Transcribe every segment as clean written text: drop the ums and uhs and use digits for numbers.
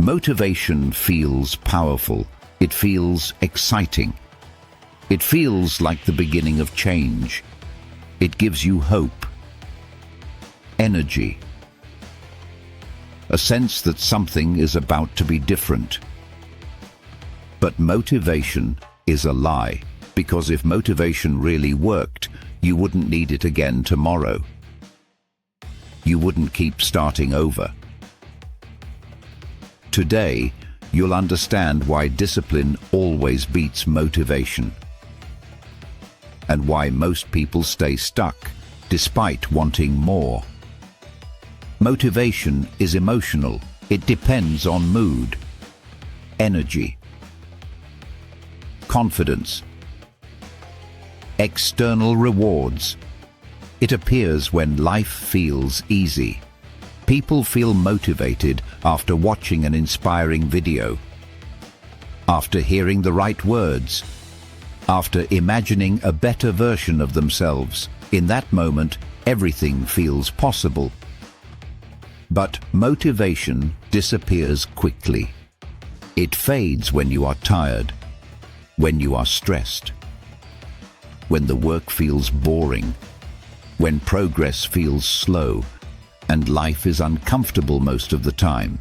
Motivation feels powerful. It feels exciting. It feels like the beginning of change. It gives you hope, energy, a sense that something is about to be different. But motivation is a lie, because if motivation really worked, you wouldn't need it again tomorrow. You wouldn't keep starting over. Today, you'll understand why discipline always beats motivation, and why most people stay stuck despite wanting more. Motivation is emotional. It depends on mood, energy, confidence, external rewards. It appears when life feels easy. People feel motivated after watching an inspiring video, after hearing the right words, after imagining a better version of themselves. In that moment, everything feels possible. But motivation disappears quickly. It fades when you are tired, when you are stressed, when the work feels boring, when progress feels slow, and life is uncomfortable most of the time.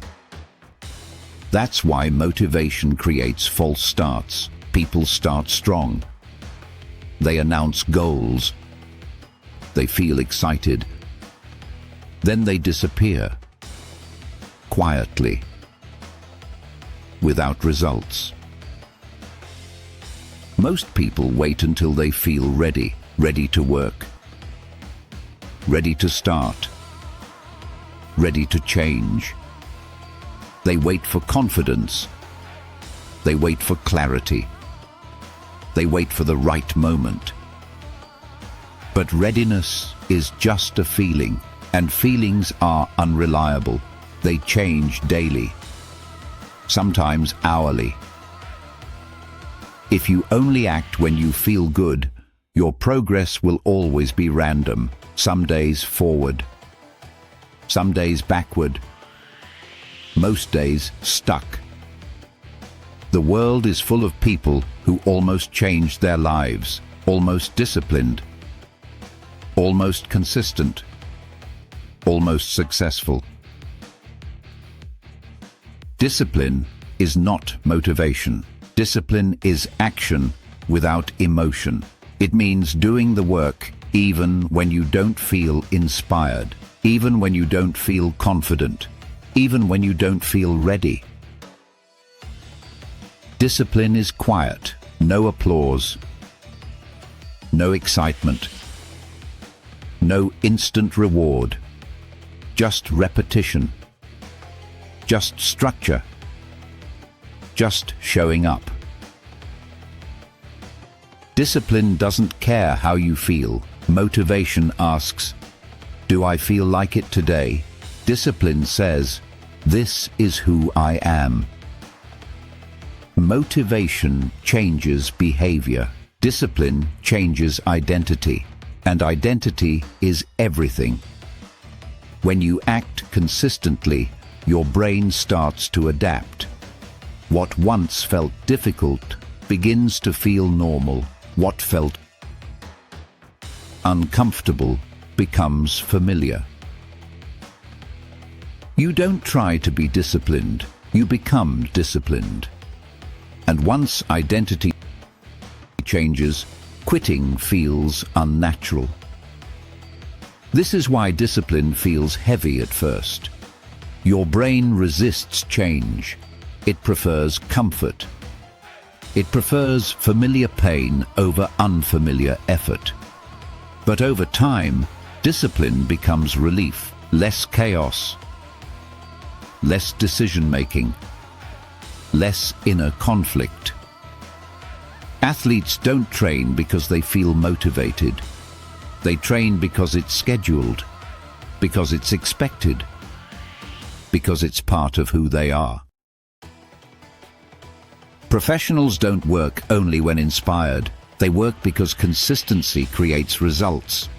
That's why motivation creates false starts. People start strong. They announce goals. They feel excited. Then they disappear, quietly, without results. Most people wait until they feel ready, ready to work, ready to start, ready to change. They wait for confidence. They wait for clarity. They wait for the right moment. But readiness is just a feeling, and feelings are unreliable. They change daily, sometimes hourly. If you only act when you feel good, your progress will always be random. Some days forward, some days backward, most days stuck. The world is full of people who almost changed their lives, almost disciplined, almost consistent, almost successful. Discipline is not motivation. Discipline is action without emotion. It means doing the work even when you don't feel inspired, even when you don't feel confident, even when you don't feel ready. Discipline is quiet, no applause, no excitement, no instant reward, just repetition, just structure, just showing up. Discipline doesn't care how you feel. Motivation asks, "Do I feel like it today?" Discipline says, "This is who I am." Motivation changes behavior. Discipline changes identity. And identity is everything. When you act consistently, your brain starts to adapt. What once felt difficult begins to feel normal. What felt uncomfortable becomes familiar. You don't try to be disciplined, you become disciplined. And once identity changes, quitting feels unnatural. This is why discipline feels heavy at first. Your brain resists change. It prefers comfort. It prefers familiar pain over unfamiliar effort. But over time, discipline becomes relief, less chaos, less decision-making, less inner conflict. Athletes don't train because they feel motivated. They train because it's scheduled, because it's expected, because it's part of who they are. Professionals don't work only when inspired. They work because consistency creates results,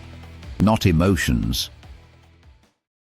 not emotions.